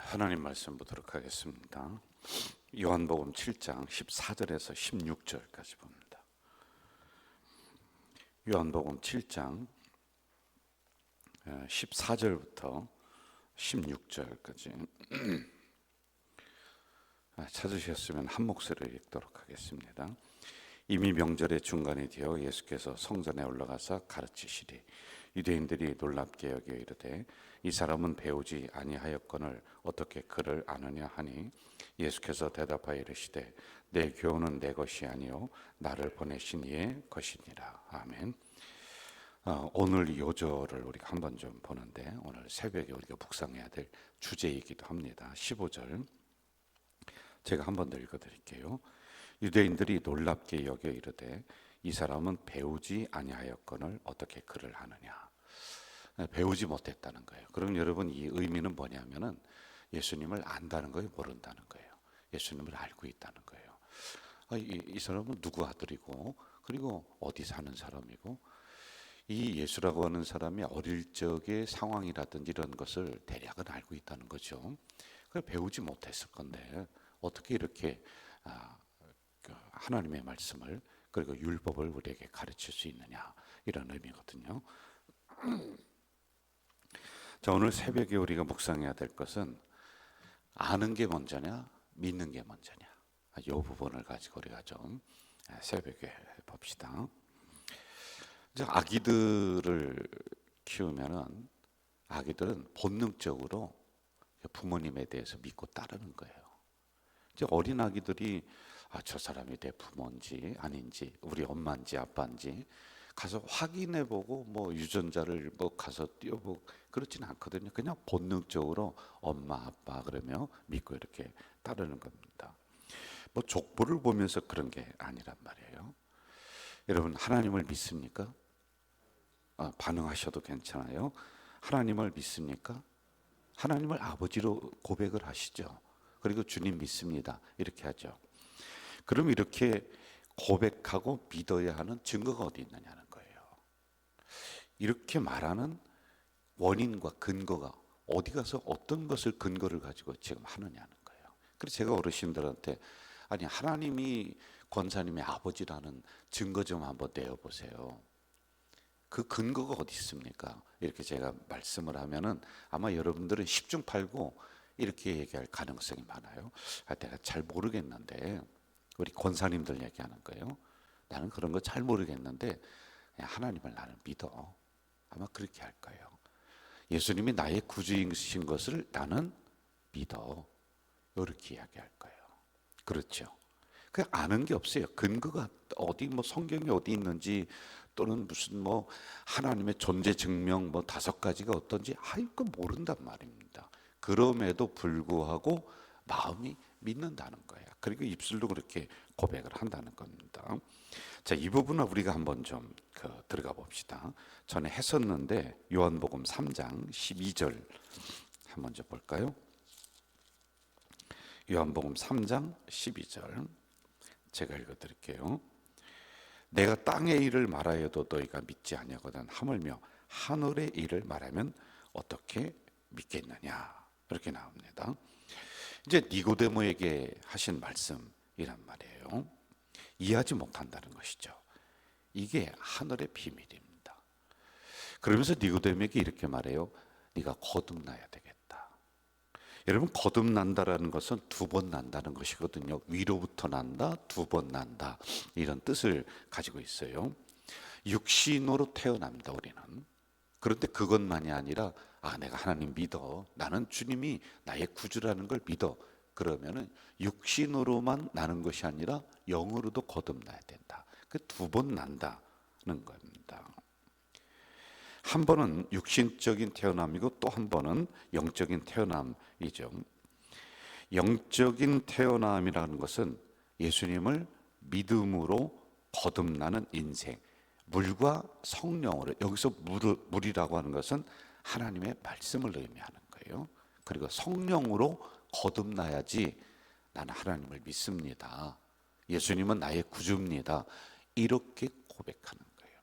하나님 말씀 보도록 하겠습니다. 요한복음 7장 14절에서 16절까지 봅니다. 요한복음 7장 14절부터 16절까지 찾으셨으면 한 목소리를 읽도록 하겠습니다. 이미 명절의 중간이 되어 예수께서 성전에 올라가서 가르치시리. 유대인들이 놀랍게 여겨 이르되 이 사람은 배우지 아니하였거늘 어떻게 그를 아느냐 하니 예수께서 대답하여 이르시되 내 교훈은 내 것이 아니요 나를 보내신 이의 것이니라. 아멘. 오늘 이 요절을 우리가 한번 좀 보는데 오늘 새벽에 우리가 묵상해야 될 주제이기도 합니다. 15절 제가 한번 더 읽어드릴게요. 유대인들이 놀랍게 여겨 이르되 이 사람은 배우지 아니하였거늘 어떻게 그를 아느냐. 배우지 못했다는 거예요. 그럼 여러분 이 의미는 뭐냐면은 예수님을 안다는 거예요, 모른다는 거예요. 예수님을 알고 있다는 거예요. 이 사람은 누구 아들이고 그리고 어디 사는 사람이고 이 예수라고 하는 사람이 어릴 적의 상황이라든지 이런 것을 대략은 알고 있다는 거죠. 그걸 배우지 못했을 건데 어떻게 이렇게 하나님의 말씀을 그리고 율법을 우리에게 가르칠 수 있느냐, 이런 의미거든요. 자, 오늘 새벽에 우리가 묵상해야 될 것은 아는 게 먼저냐 믿는 게 먼저냐, 이 부분을 가지고 우리가 좀 새벽에 봅시다. 이제 아기들을 키우면은 아기들은 본능적으로 부모님에 대해서 믿고 따르는 거예요. 이제 어린 아기들이 저 사람이 내 부모인지 아닌지, 우리 엄마인지 아빠인지 가서 확인해보고 뭐 유전자를 뭐 가서 띄워보고 그렇지는 않거든요. 그냥 본능적으로 엄마 아빠 그러며 믿고 이렇게 따르는 겁니다. 뭐 족보를 보면서 그런 게 아니란 말이에요. 여러분 하나님을 믿습니까? 반응하셔도 괜찮아요. 하나님을 믿습니까? 하나님을 아버지로 고백을 하시죠. 그리고 주님 믿습니다 이렇게 하죠. 그럼 이렇게 고백하고 믿어야 하는 증거가 어디 있느냐는 거예요. 이렇게 말하는 원인과 근거가 어디 가서 어떤 것을 근거를 가지고 지금 하느냐는 거예요. 그래서 제가 어르신들한테 아니 하나님이 권사님의 아버지라는 증거 좀 한번 내어보세요. 그 근거가 어디 있습니까? 이렇게 제가 말씀을 하면은 아마 여러분들은 10중 8구 이렇게 얘기할 가능성이 많아요. 내가 잘 모르겠는데, 우리 권사님들 얘기하는 거예요. 나는 그런 거 잘 모르겠는데 그냥 하나님을 나는 믿어. 아마 그렇게 할 거예요. 예수님이 나의 구주이신 것을 나는 믿어. 이렇게 이야기할 거예요. 그렇죠. 그 아는 게 없어요. 근거가 어디 뭐 성경에 어디 있는지 또는 무슨 뭐 하나님의 존재 증명 뭐 5가지가 어떤지 그 모른단 말입니다. 그럼에도 불구하고 마음이 믿는다는 거예요. 그리고 입술로 그렇게 고백을 한다는 겁니다. 자, 이 부분을 우리가 한번 좀 들어가 봅시다. 전에 했었는데 요한복음 3장 12절 한번 좀 볼까요? 요한복음 3장 12절 제가 읽어드릴게요. 내가 땅의 일을 말하여도 너희가 믿지 아니하거든 하물며 하늘의 일을 말하면 어떻게 믿겠느냐, 이렇게 나옵니다. 이제 니고데모에게 하신 말씀이란 말이에요. 이해하지 못한다는 것이죠. 이게 하늘의 비밀입니다. 그러면서 니고데모에게 이렇게 말해요. 네가 거듭나야 되겠다. 여러분 거듭난다라는 것은 2번 난다는 것이거든요. 위로부터 난다, 2번 난다, 이런 뜻을 가지고 있어요. 육신으로 태어납니다 우리는. 그런데 그것만이 아니라 내가 하나님 믿어, 나는 주님이 나의 구주라는 걸 믿어. 그러면은 육신으로만 나는 것이 아니라 영으로도 거듭나야 된다. 그 2번 난다는 겁니다. 한 번은 육신적인 태어남이고 또 한 번은 영적인 태어남이죠. 영적인 태어남이라는 것은 예수님을 믿음으로 거듭나는 인생, 물과 성령으로, 여기서 물이라고 하는 것은 하나님의 말씀을 의미하는 거예요. 그리고 성령으로 거듭나야지 나는 하나님을 믿습니다, 예수님은 나의 구주입니다, 이렇게 고백하는 거예요.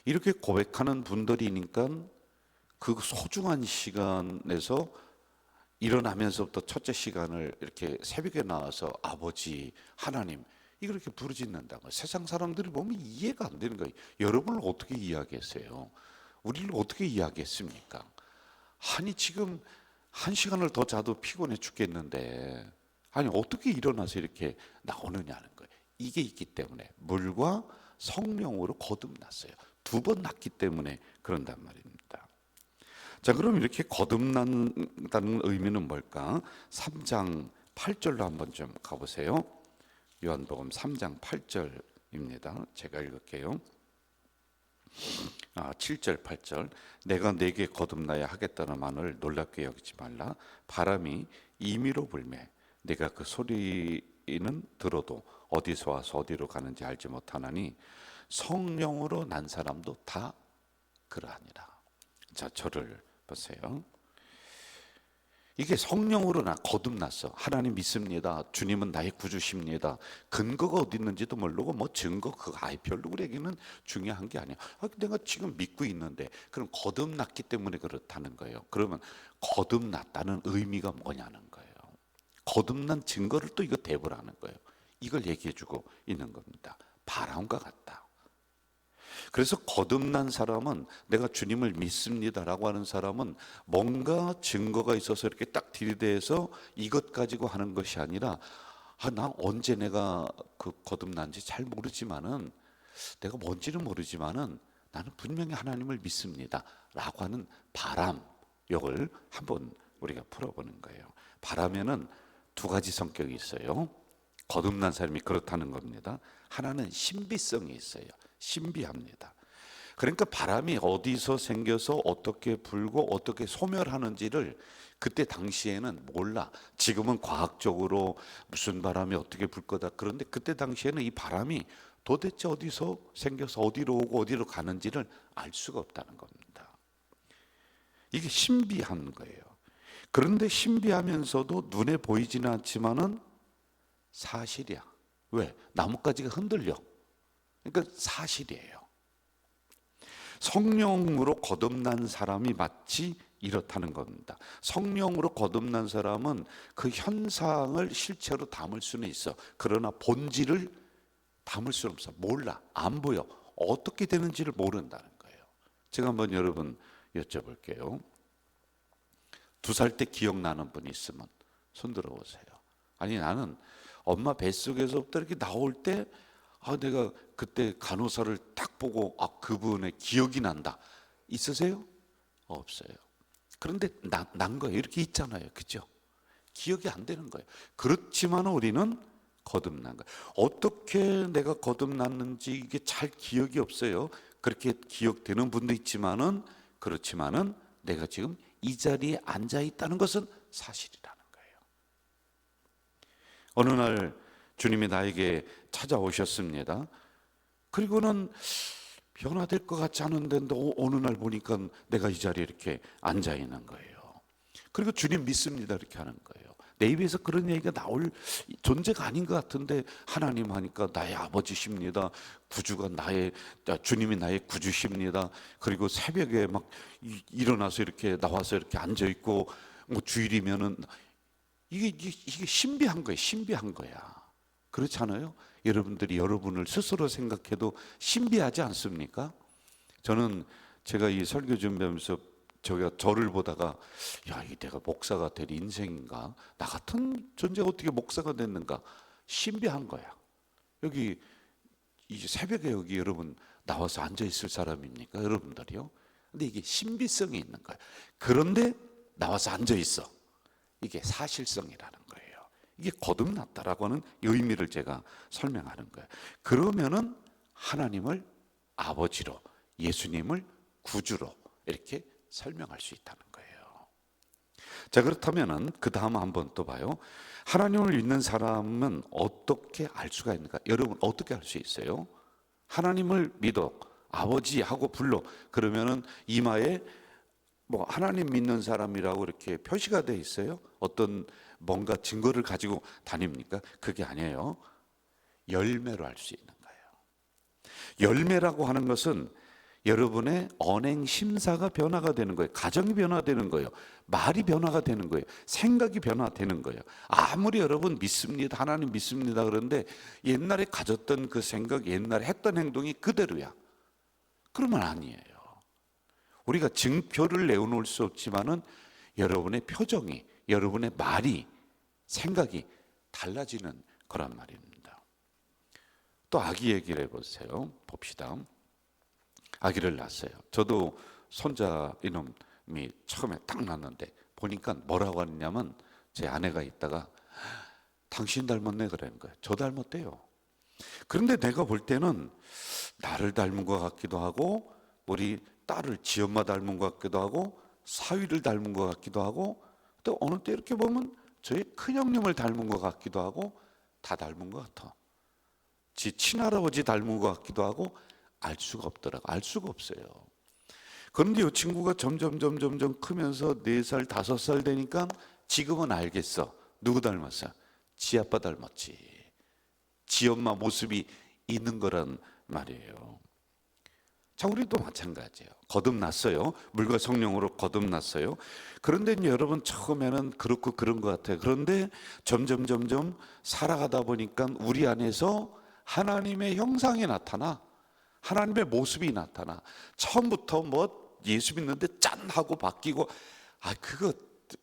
이렇게 고백하는 분들이니까 그 소중한 시간에서 일어나면서부터 첫째 시간을 이렇게 새벽에 나와서 아버지 하나님 이걸 이렇게 부르짖는다는 거예요. 세상 사람들이 보면 이해가 안 되는 거예요. 여러분을 어떻게 이해하겠어요? 우리를 어떻게 이해하겠습니까? 아니 지금 1시간을 더 자도 피곤해 죽겠는데 아니 어떻게 일어나서 이렇게 나오느냐는 거예요. 이게 있기 때문에 물과 성령으로 거듭났어요. 2번 났기 때문에 그런단 말입니다. 자, 그럼 이렇게 거듭난다는 의미는 뭘까? 3장 8절로 한번 좀 가보세요. 요한복음 3장 8절입니다. 제가 읽을게요. 7절 8절 내가 네게 거듭나야 하겠다는 말을 놀랍게 여기지 말라. 바람이 임의로 불매 내가 그 소리는 들어도 어디서 와서 어디로 가는지 알지 못하나니 성령으로 난 사람도 다 그러하니라. 자, 저를 보세요. 이게 성령으로 나 거듭났어. 하나님 믿습니다. 주님은 나의 구주십니다. 근거가 어디 있는지도 모르고 뭐 증거 그거 아예 별로 우리에게는 중요한 게 아니야. 내가 지금 믿고 있는데 그럼 거듭났기 때문에 그렇다는 거예요. 그러면 거듭났다는 의미가 뭐냐는 거예요. 거듭난 증거를 또 이거 대보라는 거예요. 이걸 얘기해주고 있는 겁니다. 바람과 같다. 그래서 거듭난 사람은 내가 주님을 믿습니다라고 하는 사람은 뭔가 증거가 있어서 이렇게 딱 들이대서 이것 가지고 하는 것이 아니라 나 언제 내가 그 거듭난지 잘 모르지만은 내가 뭔지는 모르지만은 나는 분명히 하나님을 믿습니다라고 하는 바람 이걸 한번 우리가 풀어보는 거예요. 바람에는 2가지 성격이 있어요. 거듭난 사람이 그렇다는 겁니다. 하나는 신비성이 있어요. 신비합니다. 그러니까 바람이 어디서 생겨서 어떻게 불고 어떻게 소멸하는지를 그때 당시에는 몰라. 지금은 과학적으로 무슨 바람이 어떻게 불 거다. 그런데 그때 당시에는 이 바람이 도대체 어디서 생겨서 어디로 오고 어디로 가는지를 알 수가 없다는 겁니다. 이게 신비한 거예요. 그런데 신비하면서도 눈에 보이지는 않지만은 사실이야. 왜? 나뭇가지가 흔들려. 그러니까 사실이에요. 성령으로 거듭난 사람이 마치 이렇다는 겁니다. 성령으로 거듭난 사람은 그 현상을 실체로 담을 수는 있어. 그러나 본질을 담을 수는 없어. 몰라. 안 보여. 어떻게 되는지를 모른다는 거예요. 제가 한번 여러분 여쭤볼게요. 2살 때 기억나는 분이 있으면 손 들어보세요. 아니 나는 엄마 뱃속에서부터 이렇게 나올 때 내가 그때 간호사를 딱 보고 그분의 기억이 난다. 있으세요? 없어요. 그런데 난 거예요. 이렇게 있잖아요. 그죠? 기억이 안 되는 거예요. 그렇지만 우리는 거듭난 거예요. 어떻게 내가 거듭났는지 이게 잘 기억이 없어요. 그렇게 기억되는 분도 있지만은 그렇지만은 내가 지금 이 자리에 앉아 있다는 것은 사실이라는 거예요. 어느 날 주님이 나에게 찾아오셨습니다. 그리고는 변화될 것 같지 않은데 어느 날 보니까 내가 이 자리에 이렇게 앉아 있는 거예요. 그리고 주님 믿습니다 이렇게 하는 거예요. 내 입에서 그런 얘기가 나올 존재가 아닌 것 같은데 하나님 하니까 나의 아버지십니다. 구주가 주님이 나의 구주십니다. 그리고 새벽에 막 일어나서 이렇게 나와서 이렇게 앉아 있고 뭐 주일이면은 이게 신비한 거예요. 신비한 거야. 그렇지 않아요? 여러분들이 여러분을 스스로 생각해도 신비하지 않습니까? 저는 제가 이 설교 준비하면서 저를 보다가 이 내가 목사가 될 인생인가? 나 같은 존재가 어떻게 목사가 됐는가? 신비한 거야. 여기 이 새벽에 여기 여러분 나와서 앉아 있을 사람입니까? 여러분들이요? 근데 이게 신비성이 있는 거야. 그런데 나와서 앉아 있어. 이게 사실성이라는 거예요. 이게 거듭났다라고 하는 의미를 제가 설명하는 거예요. 그러면은 하나님을 아버지로, 예수님을 구주로 이렇게 설명할 수 있다는 거예요. 자, 그렇다면은 그 다음 한번 또 봐요. 하나님을 믿는 사람은 어떻게 알 수가 있는가? 여러분 어떻게 알 수 있어요? 하나님을 믿어 아버지 하고 불러. 그러면은 이마에 뭐 하나님 믿는 사람이라고 이렇게 표시가 돼 있어요? 어떤 뭔가 증거를 가지고 다닙니까? 그게 아니에요. 열매로 알 수 있는 거예요. 열매라고 하는 것은 여러분의 언행 심사가 변화가 되는 거예요. 가정이 변화되는 거예요. 말이 변화가 되는 거예요. 생각이 변화되는 거예요. 아무리 여러분 믿습니다, 하나님 믿습니다 그런데 옛날에 가졌던 그 생각, 옛날에 했던 행동이 그대로야, 그러면 아니에요. 우리가 증표를 내어놓을 수 없지만은 여러분의 표정이, 여러분의 말이, 생각이 달라지는 거란 말입니다. 또 아기 얘기를 해보세요. 봅시다. 아기를 낳았어요. 저도 손자 이놈이 처음에 딱 낳았는데 보니까 뭐라고 하냐면 제 아내가 있다가 당신 닮았네 그러는 거예요. 저 닮았대요. 그런데 내가 볼 때는 나를 닮은 것 같기도 하고 우리 딸을 지엄마 닮은 것 같기도 하고 사위를 닮은 것 같기도 하고 또 어느 때 이렇게 보면 저희 큰형님을 닮은 것 같기도 하고 다 닮은 것 같아. 지 친할아버지 닮은 것 같기도 하고 알 수가 없더라고. 알 수가 없어요. 그런데 이 친구가 점점 크면서 4살, 5살 되니까 지금은 알겠어. 누구 닮았어? 지 아빠 닮았지. 지 엄마 모습이 있는 거란 말이에요. 자, 우리도 마찬가지예요. 거듭났어요. 물과 성령으로 거듭났어요. 그런데 여러분 처음에는 그렇고 그런 것 같아요. 그런데 점점 살아가다 보니까 우리 안에서 하나님의 형상이 나타나, 하나님의 모습이 나타나. 처음부터 뭐 예수 믿는데 짠 하고 바뀌고, 그거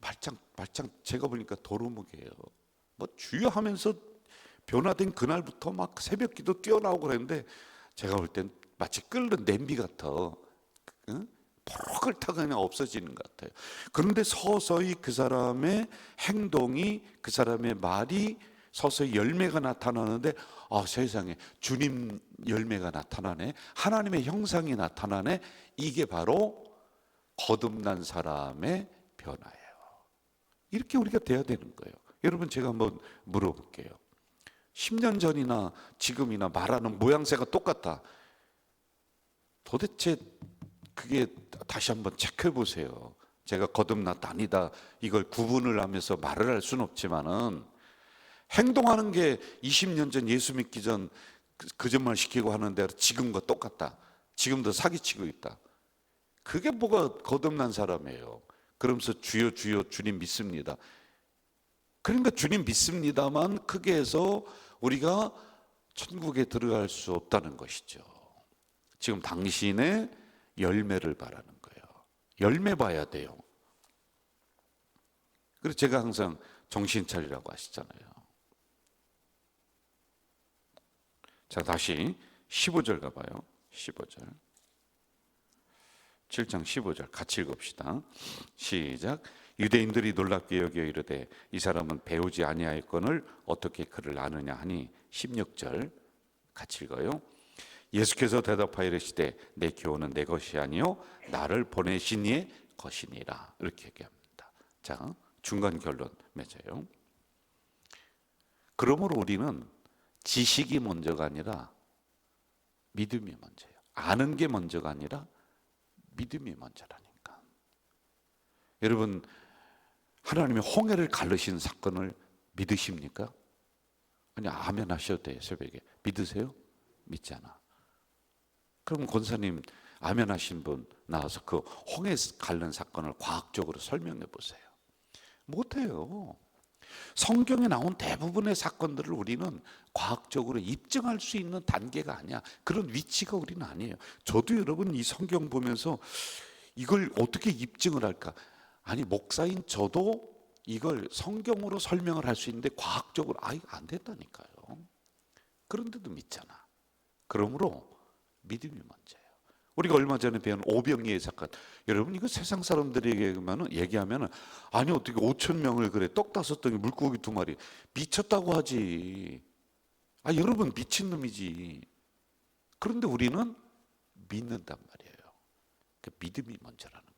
발장 제가 보니까 도루묵이에요. 뭐 주여 하면서 변화된 그날부터 막 새벽기도 뛰어나오고 그랬는데 제가 볼 땐 마치 끓는 냄비 같아. 퍽을 타고 그냥 없어지는 것 같아요. 그런데 서서히 그 사람의 행동이, 그 사람의 말이 서서히 열매가 나타나는데 세상에 주님 열매가 나타나네, 하나님의 형상이 나타나네. 이게 바로 거듭난 사람의 변화예요. 이렇게 우리가 돼야 되는 거예요. 여러분, 제가 한번 물어볼게요. 10년 전이나 지금이나 말하는 모양새가 똑같다. 도대체 그게 다시 한번 체크해 보세요. 제가 거듭났다 아니다 이걸 구분을 하면서 말을 할 수는 없지만은 행동하는 게 20년 전 예수 믿기 전 거짓말 시키고 하는 대로 지금과 똑같다. 지금도 사기치고 있다. 그게 뭐가 거듭난 사람이에요. 그러면서 주여 주여 주님 믿습니다. 그러니까 주님 믿습니다만 크게 해서 우리가 천국에 들어갈 수 없다는 것이죠. 지금 당신의 열매를 바라는 거예요. 열매 봐야 돼요. 그래서 제가 항상 정신 차리라고 하시잖아요. 자, 다시 15절 가봐요. 15절. 7장 15절 같이 읽읍시다. 시작. 유대인들이 놀랍게 여겨 이르되 이 사람은 배우지 아니하였거늘 어떻게 그를 아느냐 하니 16절 같이 읽어요. 예수께서 대답하여 이르시되 내 교훈은 내 것이 아니요 나를 보내신 이의 것이니라. 이렇게 얘기합니다. 자, 중간 결론 맺어요. 그러므로 우리는 지식이 먼저가 아니라 믿음이 먼저예요. 아는 게 먼저가 아니라 믿음이 먼저라니까. 여러분, 하나님이 홍해를 가르신 사건을 믿으십니까? 아니, 아멘 하셔도 돼요. 새벽에 믿으세요? 믿잖아. 그럼 권사님 아멘 하신 분 나와서 그 홍해 가른 사건을 과학적으로 설명해 보세요. 못해요. 성경에 나온 대부분의 사건들을 우리는 과학적으로 입증할 수 있는 단계가 아니야. 그런 위치가 우리는 아니에요. 저도 여러분 이 성경 보면서 이걸 어떻게 입증을 할까? 아니, 목사인 저도 이걸 성경으로 설명을 할 수 있는데 과학적으로 안 된다니까요. 그런데도 믿잖아. 그러므로 믿음이 먼저예요. 우리가 얼마 전에 배운 오병이의 사건, 여러분 이거 세상 사람들에게 얘기하면 아니 어떻게 5천 명을 그래 떡 5덩이 물고기 2마리 미쳤다고 하지. 여러분 미친 놈이지. 그런데 우리는 믿는단 말이에요. 그 믿음이 먼저라는 거예요.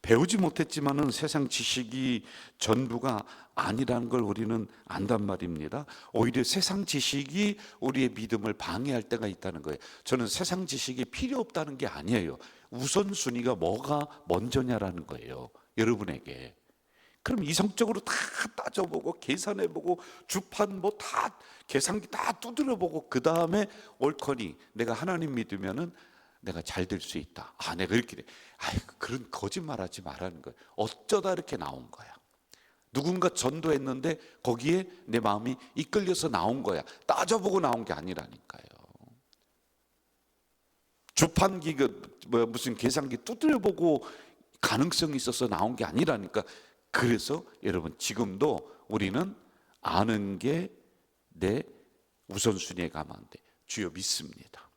배우지 못했지만은 세상 지식이 전부가 아니라는 걸 우리는 안단 말입니다. 오히려 세상 지식이 우리의 믿음을 방해할 때가 있다는 거예요. 저는 세상 지식이 필요 없다는 게 아니에요. 우선순위가 뭐가 먼저냐라는 거예요. 여러분에게. 그럼 이성적으로 다 따져보고 계산해보고 주판 뭐 다 계산기 다 두드려보고 그 다음에 옳거니 내가 하나님 믿으면은 내가 잘 될 수 있다. 내가 이렇게 돼. 그런 거짓말하지 말라는 거예요. 어쩌다 이렇게 나온 거야. 누군가 전도했는데 거기에 내 마음이 이끌려서 나온 거야. 따져보고 나온 게 아니라니까요. 주판기 무슨 계산기 두드려보고 가능성이 있어서 나온 게 아니라니까. 그래서 여러분 지금도 우리는 아는 게 내 우선순위에 가면 안 돼. 주여 믿습니다.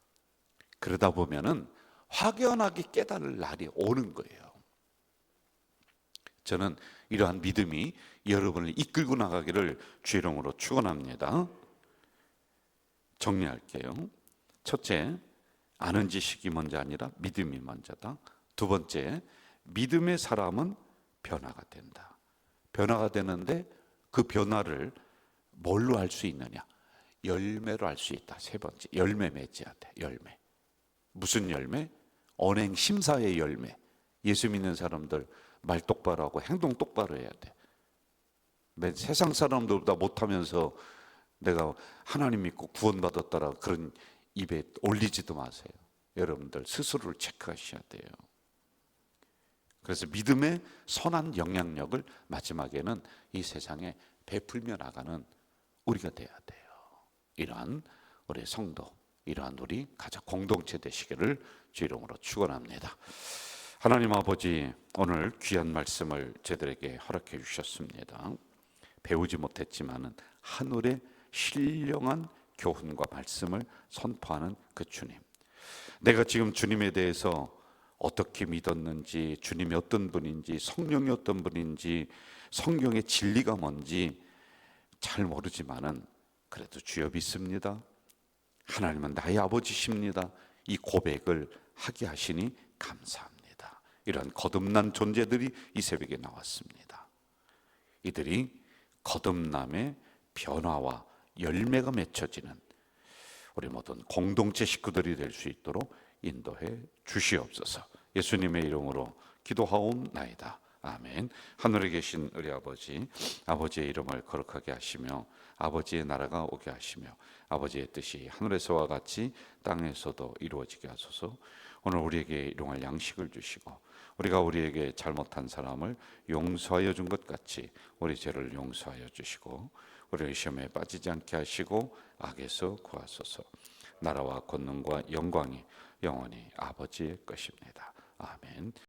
그러다 보면은 확연하게 깨달을 날이 오는 거예요. 저는 이러한 믿음이 여러분을 이끌고 나가기를 주의 이름으로 축원합니다. 정리할게요. 첫째, 아는 지식이 먼저 아니라 믿음이 먼저다. 두 번째, 믿음의 사람은 변화가 된다. 변화가 되는데 그 변화를 뭘로 할 수 있느냐? 열매로 할 수 있다. 세 번째, 열매 맺어야 돼. 열매. 무슨 열매? 언행 심사의 열매. 예수 믿는 사람들 말 똑바로 하고 행동 똑바로 해야 돼. 세상 사람들보다 못하면서 내가 하나님 믿고 구원받았다라 그런 입에 올리지도 마세요. 여러분들 스스로를 체크하셔야 돼요. 그래서 믿음의 선한 영향력을 마지막에는 이 세상에 베풀며 나가는 우리가 돼야 돼요. 이러한 우리 성도, 이러한 우리 가족 공동체 되시기를 주 이름으로 축원합니다. 하나님 아버지, 오늘 귀한 말씀을 저희들에게 허락해 주셨습니다. 배우지 못했지만은 하늘의 신령한 교훈과 말씀을 선포하는 그 주님, 내가 지금 주님에 대해서 어떻게 믿었는지, 주님이 어떤 분인지, 성령이 어떤 분인지, 성경의 진리가 뭔지 잘 모르지만은 그래도 주여 믿습니다. 하나님은 나의 아버지십니다. 이 고백을 하게 하시니 감사합니다. 이런 거듭난 존재들이 이 새벽에 나왔습니다. 이들이 거듭남의 변화와 열매가 맺혀지는 우리 모든 공동체 식구들이 될 수 있도록 인도해 주시옵소서. 예수님의 이름으로 기도하옵나이다. 아멘. 하늘에 계신 우리 아버지, 아버지의 이름을 거룩하게 하시며 아버지의 나라가 오게 하시며 아버지의 뜻이 하늘에서와 같이 땅에서도 이루어지게 하소서. 오늘 우리에게 일용할 양식을 주시고 우리가 우리에게 잘못한 사람을 용서하여 준 것 같이 우리 죄를 용서하여 주시고 우리를 시험에 빠지지 않게 하시고 악에서 구하소서. 나라와 권능과 영광이 영원히 아버지의 것입니다. 아멘.